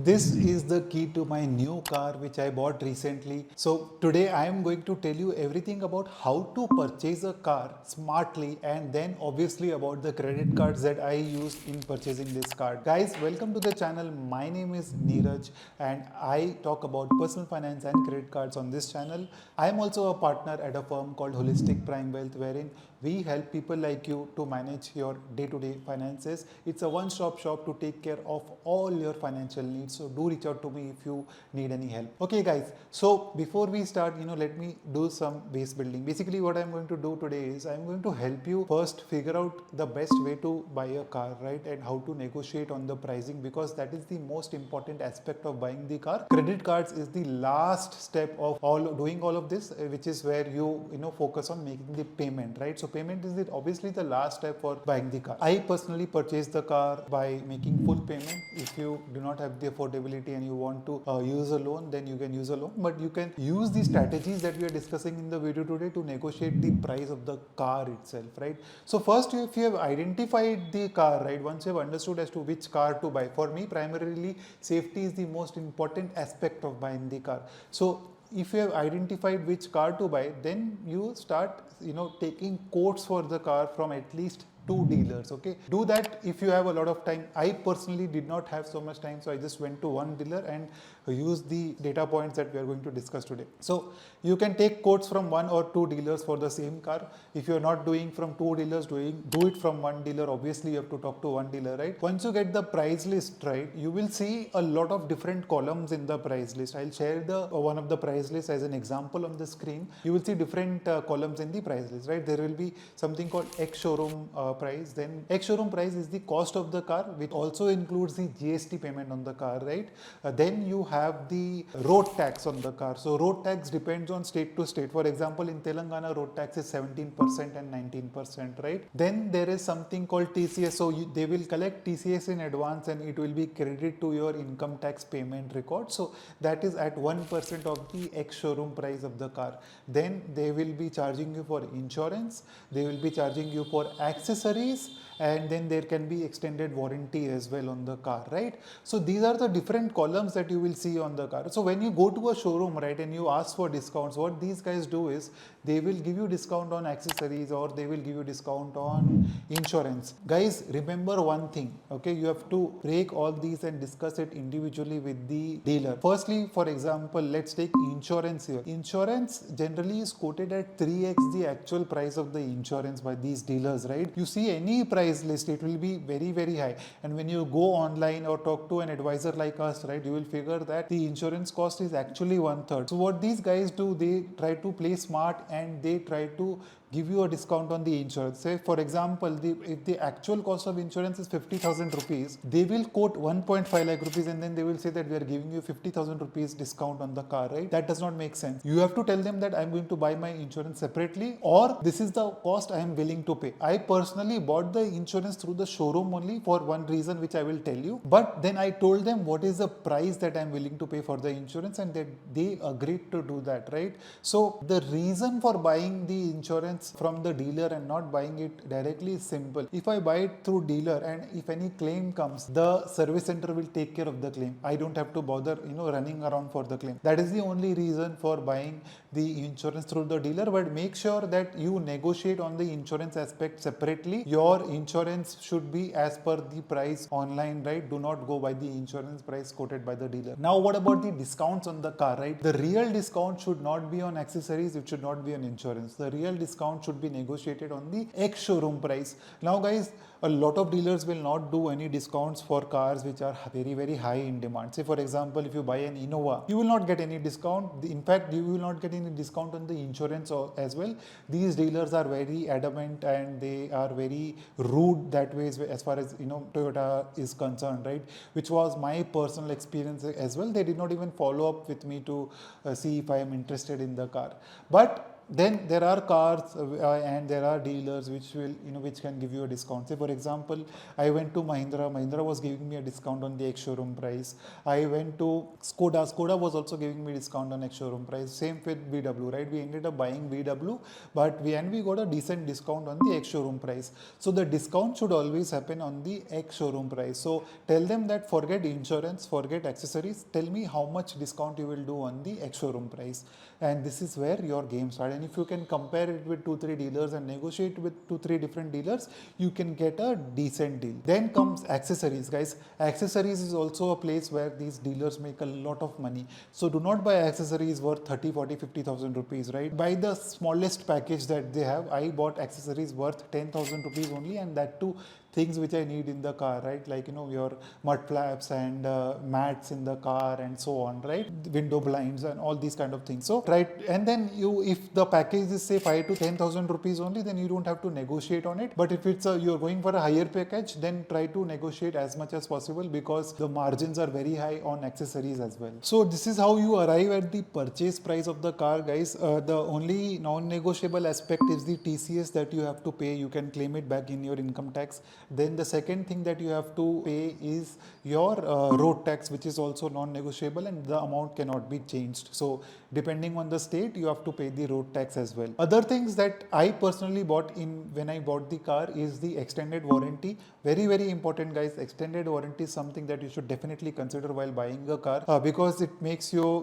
This is the key to my new car which I bought recently. So today I am going to tell you everything about how to purchase a car smartly, and then obviously about the credit cards that I used in purchasing this car. Guys, welcome to the channel. My name is Niraj and I talk about personal finance and credit cards on this channel. I am also a partner at a firm called Holistic Prime Wealth, wherein we help people like you to manage your day-to-day finances. It's a one-stop shop to take care of all your financial needs. So do reach out to me if you need any help. Okay guys, so before we start, let me do some base building. Basically what I'm going to do today is I'm going to help you first figure out the best way to buy a car, right? And how to negotiate on the pricing, because that is the most important aspect of buying the car. Credit cards is the last step of doing all of this, which is where you focus on making the payment, right? So payment is obviously the last step for buying the car. I personally purchased the car by making full payment. If you do not have the affordability and you want to use a loan, then you can use a loan, but you can use the strategies that we are discussing in the video today to negotiate the price of the car itself, right? So first, if you have identified the car, right, once you have understood as to which car to buy, for me primarily safety is the most important aspect of buying the car. So if you have identified which car to buy, then you start taking quotes for the car from at least two dealers. Okay, do that if you have a lot of time. I personally did not have so much time, so I just went to one dealer and used the data points that we are going to discuss today. So you can take quotes from one or two dealers for the same car. If you are not doing from two dealers, do it from one dealer. Obviously you have to talk to one dealer, right? Once you get the price list right, you will see a lot of different columns in the price list. I'll share the one of the price list as an example on the screen. You will see different columns in the price list, right? There will be something called ex-showroom price. Then ex-showroom price is the cost of the car, which also includes the GST payment on the car, right? Then you have the road tax on the car. So road tax depends on state to state. For example, in Telangana, road tax is 17% and 19%, right? Then there is something called TCS. So they will collect TCS in advance and it will be credited to your income tax payment record. So that is at 1% of the ex-showroom price of the car. Then they will be charging you for insurance. They will be charging you for accessories, and then there can be extended warranty as well on the car, right? So these are the different columns that you will see on the car. So when you go to a showroom, right, and you ask for discounts, what these guys do is they will give you discount on accessories, or they will give you discount on insurance. Guys, remember one thing, okay? You have to break all these and discuss it individually with the dealer. Firstly, for example, let's take insurance here. Insurance generally is quoted at 3x the actual price of the insurance by these dealers, right? You see any price list, it will be very, very high. And when you go online or talk to an advisor like us, right, you will figure that the insurance cost is actually 1/3. So what these guys do, they try to play smart and they try to give you a discount on the insurance. Say for example, if the actual cost of insurance is 50,000 rupees, they will quote 1.5 lakh rupees and then they will say that we are giving you 50,000 rupees discount on the car, right? That does not make sense. You have to tell them that I'm going to buy my insurance separately, or this is the cost I am willing to pay. I personally bought the insurance through the showroom only for one reason, which I will tell you. But then I told them what is the price that I'm willing to pay for the insurance, and they agreed to do that, right? So the reason for buying the insurance from the dealer and not buying it directly is simple. If I buy it through dealer and if any claim comes, the service center will take care of the claim. I don't have to bother running around for the claim. That is the only reason for buying the insurance through the dealer. But make sure that you negotiate on the insurance aspect separately. Your insurance should be as per the price online, right? Do not go by the insurance price quoted by the dealer. Now what about the discounts on the car, right? The real discount should not be on accessories, it should not be on insurance. The real discount should be negotiated on the ex-showroom price. Now guys, a lot of dealers will not do any discounts for cars which are very, very high in demand. Say for example, if you buy an Innova, you will not get any discount. In fact, you will not get any discount on the insurance as well. These dealers are very adamant and they are very rude that way as far as Toyota is concerned, right? Which was my personal experience as well. They did not even follow up with me to see if I am interested in the car. But Then there are cars and there are dealers which will, which can give you a discount. Say for example, I went to Mahindra was giving me a discount on the ex-showroom price. I went to Skoda was also giving me discount on ex-showroom price. Same with VW, right? We ended up buying VW, but we got a decent discount on the ex-showroom price. So the discount should always happen on the ex-showroom price. So tell them that forget insurance, forget accessories, tell me how much discount you will do on the ex-showroom price. And this is where your game starts. And if you can compare it with 2-3 dealers and negotiate with 2-3 different dealers, you can get a decent deal. Then comes accessories, guys. Accessories is also a place where these dealers make a lot of money. So do not buy accessories worth 30, 40, 50,000 rupees, right? Buy the smallest package that they have. I bought accessories worth 10,000 rupees only, and that too things which I need in the car, right? Like, your mud flaps and mats in the car and so on, right? Window blinds and all these kind of things. So, right. And then if the package is say 5 to 10,000 rupees only, then you don't have to negotiate on it. But if it's you're going for a higher package, then try to negotiate as much as possible, because the margins are very high on accessories as well. So this is how you arrive at the purchase price of the car, guys. The only non-negotiable aspect is the TCS that you have to pay. You can claim it back in your income tax. Then the second thing that you have to pay is your road tax, which is also non-negotiable, and the amount cannot be changed. So depending on the state, you have to pay the road tax as well. Other things that I personally bought in when I bought the car is the extended warranty. Very, very important, guys. Extended warranty is something that you should definitely consider while buying a car, because it makes your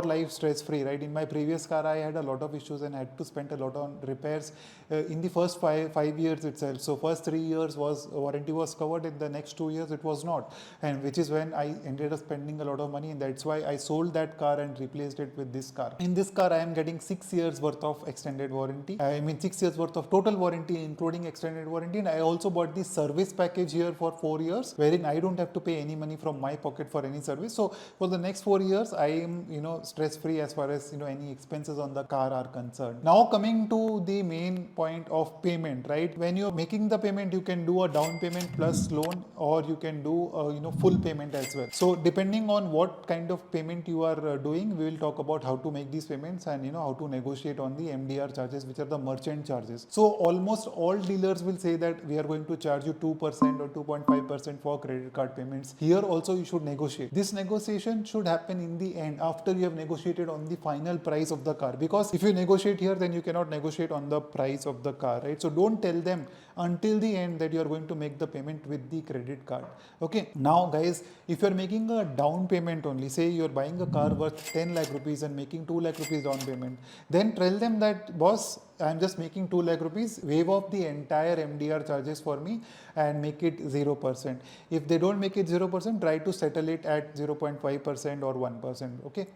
life stress free, right? In my previous car, I had a lot of issues and I had to spend a lot on repairs in the first five years itself. So first 3 years warranty was covered, in the next 2 years it was not, and which is when I ended up spending a lot of money, and that's why I sold that car and replaced it with this car. In this car, I am getting 6 years worth of extended warranty. I mean 6 years worth of total warranty, including extended warranty. And I also bought the service package here for 4 years, wherein I don't have to pay any money from my pocket for any service. So for the next 4 years, I am stress free as far as any expenses on the car are concerned. Now coming to the main point of payment, right? When you're making the payment, you can do a down payment plus loan, or you can do full payment as well. So depending on what kind of payment you are doing, we will talk about how to make these payments and how to negotiate on the MDR charges, which are the merchant charges. So almost all dealers will say that we are going to charge you 2% or 2.5% for credit card payments. Here also you should negotiate. This negotiation should happen in the end, after you have negotiated on the final price of the car, because if you negotiate here, then you cannot negotiate on the price of the car, right? So don't tell them until the end that you are going to make the payment with the credit card. Okay, now guys, if you're making a down payment only, say you're buying a car worth 10 lakh rupees and making 2 lakh rupees down payment, then tell them that, boss, I'm just making 2 lakh rupees, waive off the entire MDR charges for me and make it 0%. If they don't make it 0%, try to settle it at 0.5% or 1%. Okay.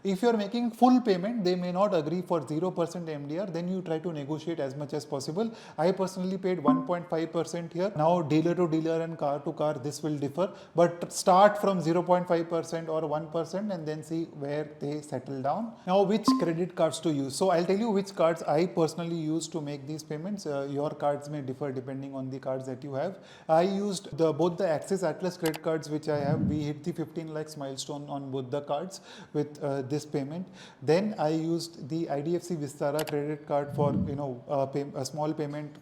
If you are making full payment, they may not agree for 0% MDR, then you try to negotiate as much as possible. I personally paid 1.5% here. Now dealer to dealer and car to car, this will differ, but start from 0.5% or 1% and then see where they settle down. Now which credit cards to use? So I'll tell you which cards I personally use to make these payments. Your cards may differ depending on the cards that you have. I used both the Axis Atlas credit cards which I have. We hit the 15 lakhs milestone on both the cards with this payment. Then I used the IDFC Vistara credit card for a small payment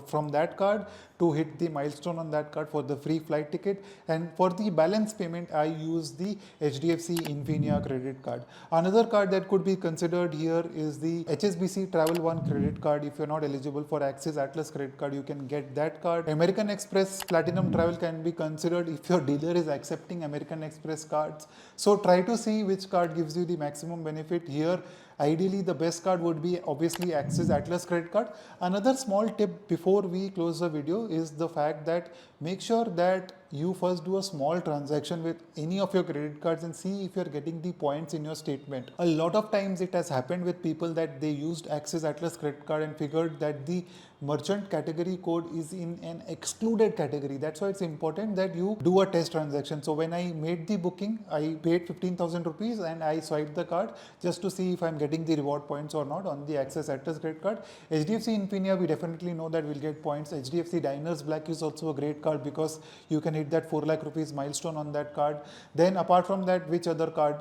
from that card to hit the milestone on that card for the free flight ticket. And for the balance payment, I used the HDFC Infinia credit card. Another card that could be considered here is the HSBC Travel One credit card. If you're not eligible for Axis Atlas credit card, you can get that card. American Express Platinum Travel can be considered if your dealer is accepting American Express cards. So try to see which card gives you the maximum benefit here. Ideally, the best card would be obviously Axis Atlas credit card. Another small tip before we close the video is the fact that make sure that you first do a small transaction with any of your credit cards and see if you're getting the points in your statement. A lot of times it has happened with people that they used Axis Atlas credit card and figured that the merchant category code is in an excluded category. That's why it's important that you do a test transaction. So when I made the booking, I paid 15,000 rupees and I swiped the card just to see if I'm getting the reward points or not on the Access Actors credit card. HDFC Infinia, we definitely know that we'll get points. HDFC Diners Black is also a great card because you can hit that 4 lakh rupees milestone on that card. Then apart from that, which other card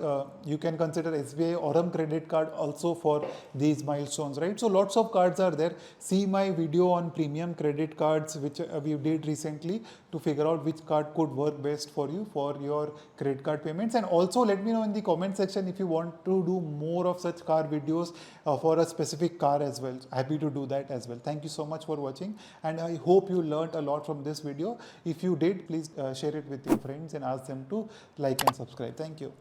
you can consider SBI Aurum credit card also for these milestones, right? So lots of cards are there. See my video on premium credit cards which we did recently to figure out which card could work best for you for your credit card payments. And also let me know in the comment section if you want to do more of such car videos for a specific car as well. Happy to do that as well. Thank you so much for watching, and I hope you learned a lot from this video. If you did, please share it with your friends and ask them to like and subscribe. Thank you.